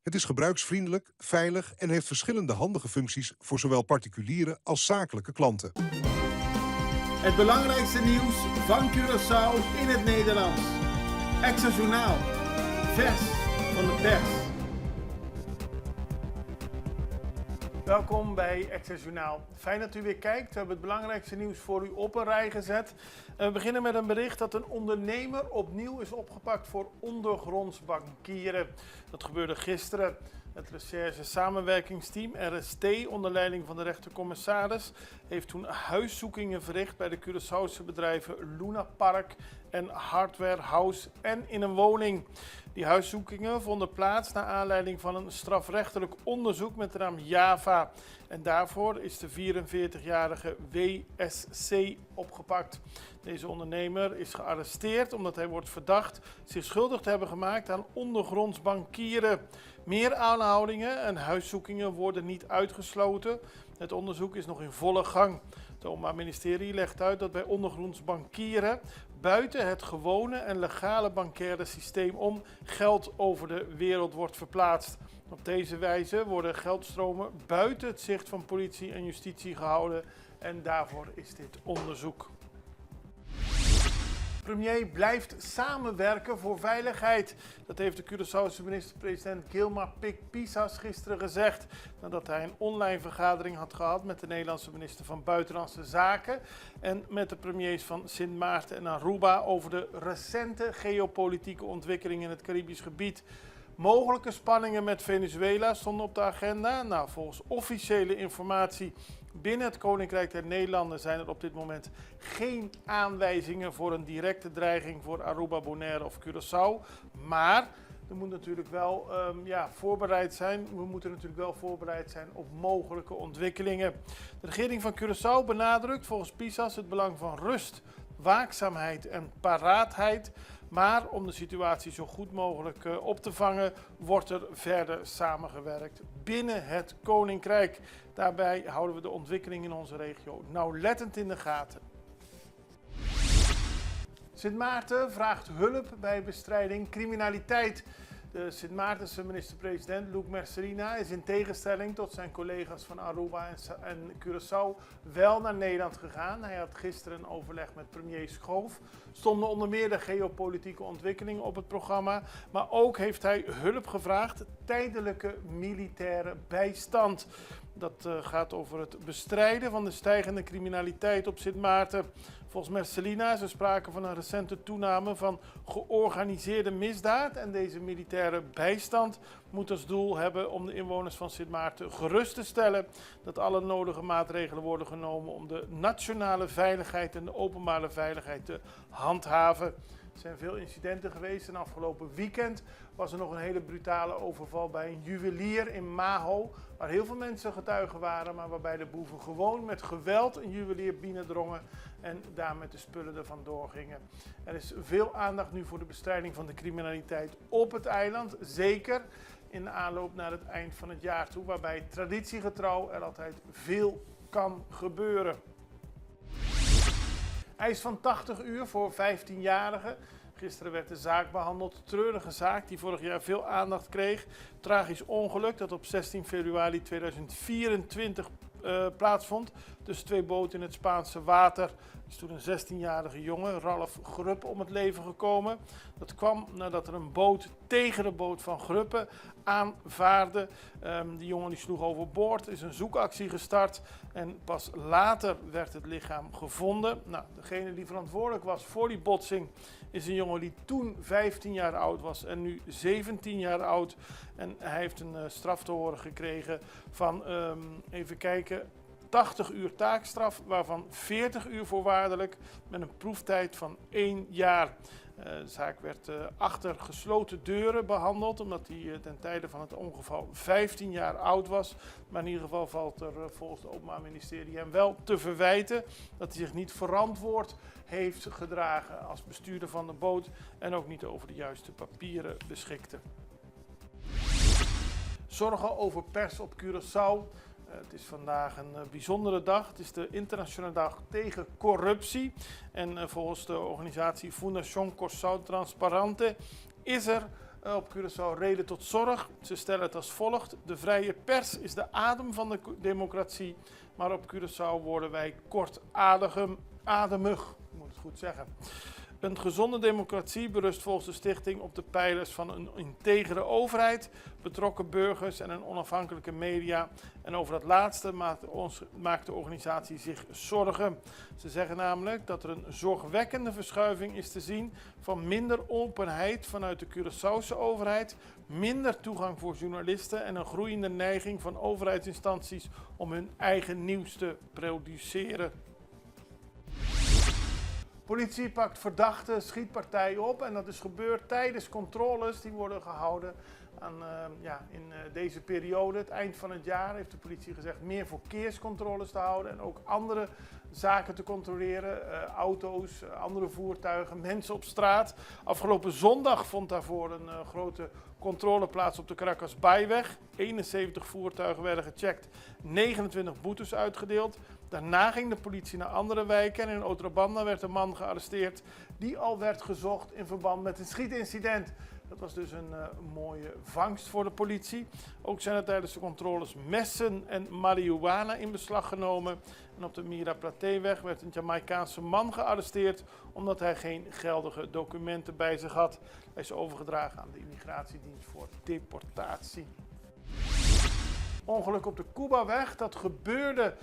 Het is gebruiksvriendelijk, veilig en heeft verschillende handige functies voor zowel particuliere als zakelijke klanten. Het belangrijkste nieuws van Curaçao in het Nederlands. Extra Journaal. Vers van de pers. Welkom bij Extra Journaal. Fijn dat u weer kijkt. We hebben het belangrijkste nieuws voor u op een rij gezet. We beginnen met een bericht dat een ondernemer opnieuw is opgepakt voor ondergronds bankieren. Dat gebeurde gisteren. Het recherche samenwerkingsteam RST onder leiding van de rechtercommissaris heeft toen huiszoekingen verricht bij de Curaçaose bedrijven Luna Park en Hardware House en in een woning. Die huiszoekingen vonden plaats naar aanleiding van een strafrechtelijk onderzoek met de naam Java. En daarvoor is de 44-jarige WSC opgepakt. Deze ondernemer is gearresteerd omdat hij wordt verdacht zich schuldig te hebben gemaakt aan ondergronds bankieren. Meer aanhoudingen en huiszoekingen worden niet uitgesloten. Het onderzoek is nog in volle gang. Het Openbaar Ministerie legt uit dat bij ondergronds bankieren buiten het gewone en legale bankaire systeem om geld over de wereld wordt verplaatst. Op deze wijze worden geldstromen buiten het zicht van politie en justitie gehouden en daarvoor is dit onderzoek. Premier blijft samenwerken voor veiligheid. Dat heeft de Curaçaose minister-president Gilmar Pik-Pisas gisteren gezegd. Nadat hij een online vergadering had gehad met de Nederlandse minister van Buitenlandse Zaken. En met de premiers van Sint Maarten en Aruba over de recente geopolitieke ontwikkelingen in het Caribisch gebied. Mogelijke spanningen met Venezuela stonden op de agenda. Nou, volgens officiële informatie binnen het Koninkrijk der Nederlanden zijn er op dit moment geen aanwijzingen voor een directe dreiging voor Aruba, Bonaire of Curaçao. Maar er moet natuurlijk wel voorbereid zijn. We moeten natuurlijk wel voorbereid zijn op mogelijke ontwikkelingen. De regering van Curaçao benadrukt volgens Pisas het belang van rust, waakzaamheid en paraatheid. Maar om de situatie zo goed mogelijk op te vangen, wordt er verder samengewerkt binnen het Koninkrijk. Daarbij houden we de ontwikkeling in onze regio nauwlettend in de gaten. Sint Maarten vraagt hulp bij bestrijding criminaliteit. De Sint Maartense minister-president Luc Mercerina is in tegenstelling tot zijn collega's van Aruba en Curaçao wel naar Nederland gegaan. Hij had gisteren een overleg met premier Schoof. Stonden onder meer de geopolitieke ontwikkelingen op het programma. Maar ook heeft hij hulp gevraagd, tijdelijke militaire bijstand. Dat gaat over het bestrijden van de stijgende criminaliteit op Sint Maarten. Volgens Mercelina is er sprake van een recente toename van georganiseerde misdaad. En deze militaire bijstand moet als doel hebben om de inwoners van Sint Maarten gerust te stellen dat alle nodige maatregelen worden genomen om de nationale veiligheid en de openbare veiligheid te handhaven. Er zijn veel incidenten geweest en afgelopen weekend was er nog een hele brutale overval bij een juwelier in Maho, waar heel veel mensen getuigen waren, maar waarbij de boeven gewoon met geweld een juwelier binnendrongen en daar met de spullen er vandoor gingen. Er is veel aandacht nu voor de bestrijding van de criminaliteit op het eiland, zeker in de aanloop naar het eind van het jaar toe, waarbij traditiegetrouw er altijd veel kan gebeuren. Eis van 80 uur voor 15-jarigen. Gisteren werd de zaak behandeld. Treurige zaak die vorig jaar veel aandacht kreeg. Tragisch ongeluk dat op 16 februari 2024 plaatsvond. Tussen twee boten in het Spaanse water. Er is toen een 16-jarige jongen, Ralf Gruppe, om het leven gekomen. Dat kwam nadat er een boot tegen de boot van Gruppe aanvaarde. Die jongen die sloeg overboord, is een zoekactie gestart. En pas later werd het lichaam gevonden. Nou, degene die verantwoordelijk was voor die botsing is een jongen die toen 15 jaar oud was en nu 17 jaar oud. En hij heeft een straf te horen gekregen van, even kijken, 80 uur taakstraf, waarvan 40 uur voorwaardelijk met een proeftijd van 1 jaar. De zaak werd achter gesloten deuren behandeld, omdat hij ten tijde van het ongeval 15 jaar oud was. Maar in ieder geval valt er volgens het Openbaar Ministerie hem wel te verwijten dat hij zich niet verantwoord heeft gedragen als bestuurder van de boot en ook niet over de juiste papieren beschikte. Zorgen over pers op Curaçao. Het is vandaag een bijzondere dag. Het is de internationale dag tegen corruptie. En volgens de organisatie Fundación Curaçao Transparente is er op Curaçao reden tot zorg. Ze stellen het als volgt: de vrije pers is de adem van de democratie, maar op Curaçao worden wij kortademig, ik moet het goed zeggen. Een gezonde democratie berust volgens de stichting op de pijlers van een integere overheid, betrokken burgers en een onafhankelijke media. En over dat laatste maakt de organisatie zich zorgen. Ze zeggen namelijk dat er een zorgwekkende verschuiving is te zien van minder openheid vanuit de Curaçaose overheid, minder toegang voor journalisten en een groeiende neiging van overheidsinstanties om hun eigen nieuws te produceren. Politie pakt verdachte schietpartij op en dat is gebeurd tijdens controles die worden gehouden in deze periode. Het eind van het jaar heeft de politie gezegd meer verkeerscontroles te houden en ook andere zaken te controleren. Auto's, andere voertuigen, mensen op straat. Afgelopen zondag vond daarvoor een grote controle plaats op de Caracas-Baiweg. 71 voertuigen werden gecheckt, 29 boetes uitgedeeld. Daarna ging de politie naar andere wijken en in Otrabanda werd een man gearresteerd die al werd gezocht in verband met een schietincident. Dat was dus een mooie vangst voor de politie. Ook zijn er tijdens de controles messen en marihuana in beslag genomen. En op de Mira Platéweg werd een Jamaicaanse man gearresteerd omdat hij geen geldige documenten bij zich had. Hij is overgedragen aan de immigratiedienst voor deportatie. Ongeluk op de Cubaweg, dat gebeurde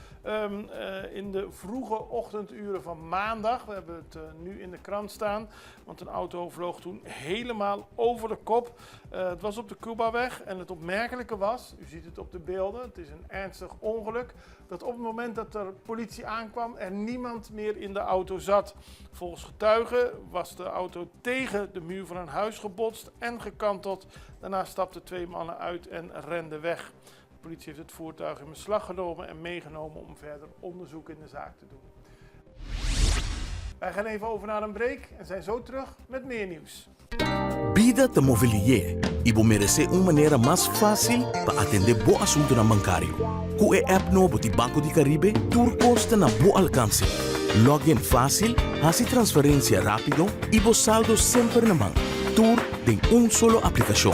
in de vroege ochtenduren van maandag. We hebben het nu in de krant staan, want een auto vloog toen helemaal over de kop. Het was op de Cubaweg en het opmerkelijke was, u ziet het op de beelden, het is een ernstig ongeluk, dat op het moment dat de politie aankwam er niemand meer in de auto zat. Volgens getuigen was de auto tegen de muur van een huis gebotst en gekanteld. Daarna stapten 2 mannen uit en renden weg. De politie heeft het voertuig in beslag genomen en meegenomen om verder onderzoek in de zaak te doen. Wij gaan even over naar een break en zijn zo terug met meer nieuws. Bida te Mobilier. Ibo merece uma maneira mais fácil para atender bom assunto na bancário. Com a app novo de Banco de Caribe, tudo consta na bom alcance. Login fácil, hace transferência rápido e bo saldo sempre na mão. Tudo em solo aplicação.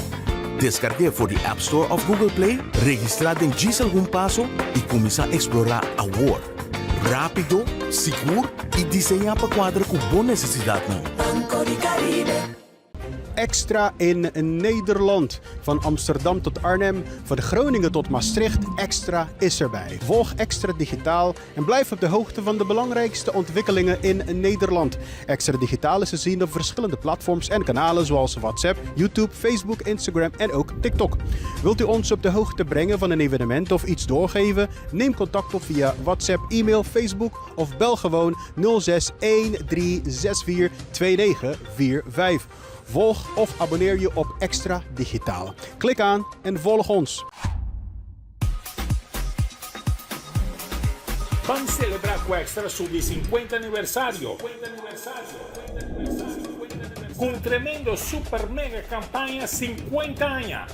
Descargue por the App Store of Google Play, registrar em diz algum passo e começar a explorar a world. Rápido, seguro e desenhar para quadra com boa necessidade. Banco de Caribe. Extra in Nederland. Van Amsterdam tot Arnhem, van Groningen tot Maastricht, Extra is erbij. Volg Extra Digitaal en blijf op de hoogte van de belangrijkste ontwikkelingen in Nederland. Extra Digitaal is te zien op verschillende platforms en kanalen zoals WhatsApp, YouTube, Facebook, Instagram en ook TikTok. Wilt u ons op de hoogte brengen van een evenement of iets doorgeven? Neem contact op via WhatsApp, e-mail, Facebook of bel gewoon 06 1364 2945. Volg of abonneer je op Extra Digitaal. Klik aan en volg ons. Vamos celebrar com o Extra su 50 aniversario. Com un tremendo super mega campaña 50 años.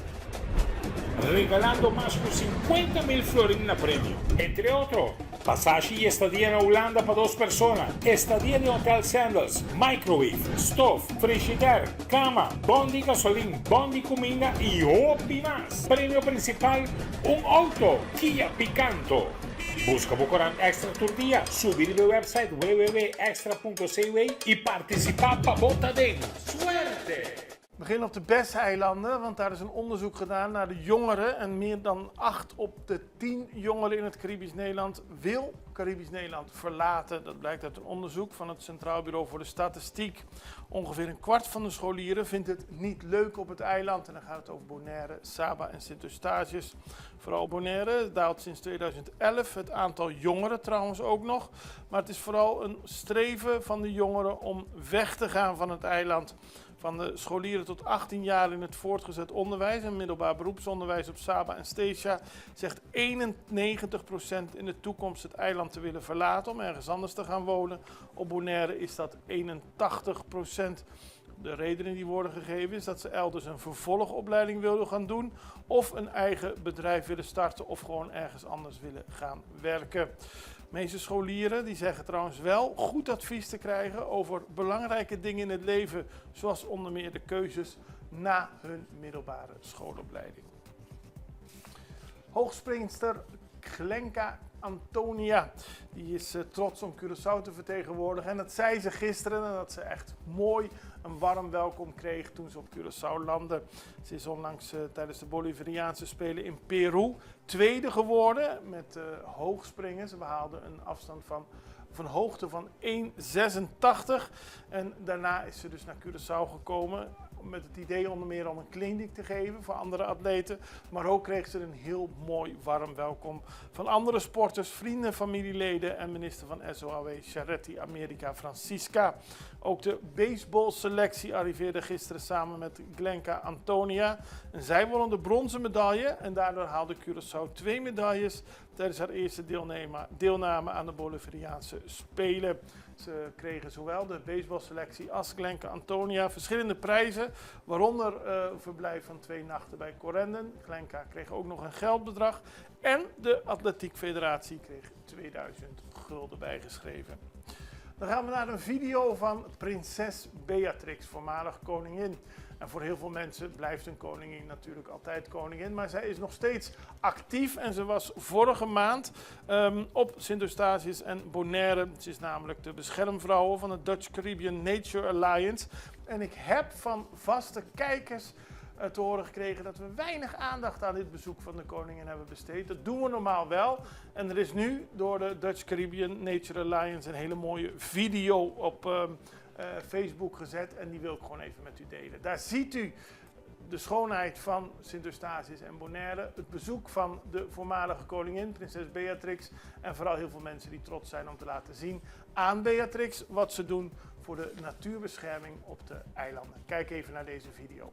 Regalando más de 50.000 florines na premio. Entre otros, pasaje y estadía en Holanda para 2 personas. Estadía de Hotel Sandals, microwave, stove, frigider, cama, bondi gasolina, bondi comida y hopi más. Premio principal, un auto Kia Picanto. Busca Bocorán Extra Tour Dia, subir de website www.extra.cw y participar para Bota Demo. ¡Suerte! We beginnen op de Besseilanden, want daar is een onderzoek gedaan naar de jongeren. En meer dan 8 op de 10 jongeren in het Caribisch Nederland wil Caribisch Nederland verlaten. Dat blijkt uit een onderzoek van het Centraal Bureau voor de Statistiek. Ongeveer een kwart van de scholieren vindt het niet leuk op het eiland. En dan gaat het over Bonaire, Saba en Sint-Eustatius. Vooral Bonaire daalt sinds 2011. Het aantal jongeren trouwens ook nog. Maar het is vooral een streven van de jongeren om weg te gaan van het eiland. Van de scholieren tot 18 jaar in het voortgezet onderwijs en middelbaar beroepsonderwijs op Saba en Statia zegt 91% in de toekomst het eiland te willen verlaten om ergens anders te gaan wonen. Op Bonaire is dat 81%. De redenen die worden gegeven is dat ze elders een vervolgopleiding willen gaan doen of een eigen bedrijf willen starten of gewoon ergens anders willen gaan werken. De meeste scholieren die zeggen trouwens wel goed advies te krijgen over belangrijke dingen in het leven, zoals onder meer de keuzes na hun middelbare schoolopleiding. Hoogspringster Glenka Antonia, die is trots om Curaçao te vertegenwoordigen. En dat zei ze gisteren en dat ze echt mooi een warm welkom kreeg toen ze op Curaçao landde. Ze is onlangs tijdens de Bolivariaanse Spelen in Peru tweede geworden met hoogspringen. Ze behaalde een afstand van een hoogte van 1,86 en daarna is ze dus naar Curaçao gekomen met het idee onder meer om een kliniek te geven voor andere atleten, maar ook kreeg ze een heel mooi warm welkom van andere sporters, vrienden, familieleden en minister van SOAW Charity America Francisca. Ook de baseballselectie arriveerde gisteren samen met Glenka Antonia en zij wonnen de bronzen medaille en daardoor haalde Curaçao 2 medailles tijdens haar eerste deelname aan de Bolivariaanse Spelen. Ze kregen zowel de baseballselectie als Glenka Antonia verschillende prijzen, waaronder een verblijf van 2 nachten bij Correnden. Glenka kreeg ook nog een geldbedrag en de Atletiek Federatie kreeg 2000 gulden bijgeschreven. Dan gaan we naar een video van prinses Beatrix, voormalig koningin. En voor heel veel mensen blijft een koningin natuurlijk altijd koningin, maar zij is nog steeds actief en ze was vorige maand op Sint Eustatius en Bonaire. Ze is namelijk de beschermvrouw van de Dutch Caribbean Nature Alliance. En ik heb van vaste kijkers te horen gekregen dat we weinig aandacht aan dit bezoek van de koningin hebben besteed. Dat doen we normaal wel. En er is nu door de Dutch Caribbean Nature Alliance een hele mooie video op Facebook gezet en die wil ik gewoon even met u delen. Daar ziet u de schoonheid van Sint Eustatius en Bonaire, het bezoek van de voormalige koningin, prinses Beatrix, en vooral heel veel mensen die trots zijn om te laten zien aan Beatrix wat ze doen voor de natuurbescherming op de eilanden. Kijk even naar deze video.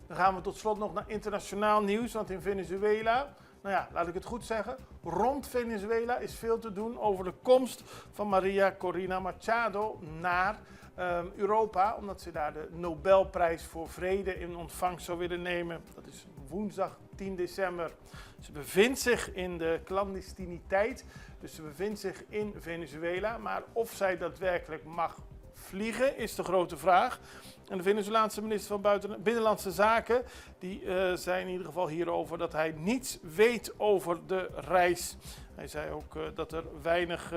Dan gaan we tot slot nog naar internationaal nieuws, want in Venezuela, nou ja, laat ik het goed zeggen, rond Venezuela is veel te doen over de komst van Maria Corina Machado naar Europa, omdat ze daar de Nobelprijs voor Vrede in ontvangst zou willen nemen. Dat is woensdag 10 december. Ze bevindt zich in de clandestiniteit, dus ze bevindt zich in Venezuela, maar of zij daadwerkelijk mag vliegen is de grote vraag. En de Venezolaanse minister van Binnenlandse Zaken die zei in ieder geval hierover dat hij niets weet over de reis. Hij zei ook dat er weinig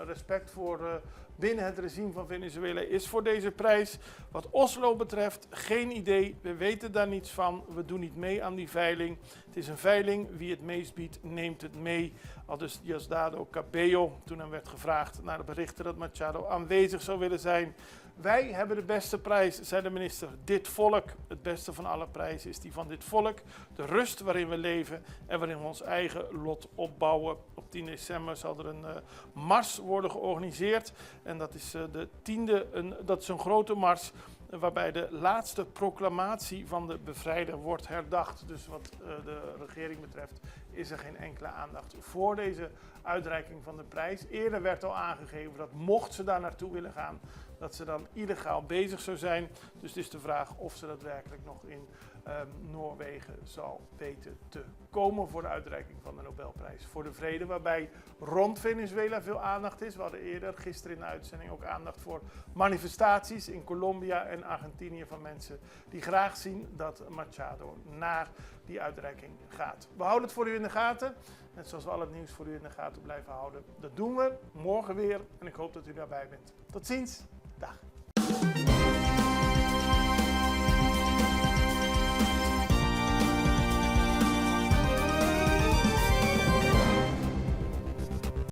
respect voor binnen het regime van Venezuela is voor deze prijs. Wat Oslo betreft, geen idee. We weten daar niets van. We doen niet mee aan die veiling. Het is een veiling. Wie het meest biedt, neemt het mee. Aldus Diosdado Cabello toen hem werd gevraagd naar de berichten dat Machado aanwezig zou willen zijn. Wij hebben de beste prijs, zei de minister. Dit volk, het beste van alle prijzen is die van dit volk. De rust waarin we leven en waarin we ons eigen lot opbouwen. Op 10 december zal er een mars worden georganiseerd. En dat is de 10e, dat is een grote mars waarbij de laatste proclamatie van de bevrijder wordt herdacht. Dus wat de regering betreft is er geen enkele aandacht voor deze uitreiking van de prijs. Eerder werd al aangegeven dat mocht ze daar naartoe willen gaan, dat ze dan illegaal bezig zou zijn. Dus het is de vraag of ze daadwerkelijk nog in Noorwegen zal weten te komen voor de uitreiking van de Nobelprijs voor de Vrede. Waarbij rond Venezuela veel aandacht is. We hadden eerder gisteren in de uitzending ook aandacht voor manifestaties in Colombia en Argentinië van mensen die graag zien dat Machado naar die uitreiking gaat. We houden het voor u in de gaten. Net zoals we al het nieuws voor u in de gaten blijven houden. Dat doen we morgen weer en ik hoop dat u daarbij bent. Tot ziens. Dag.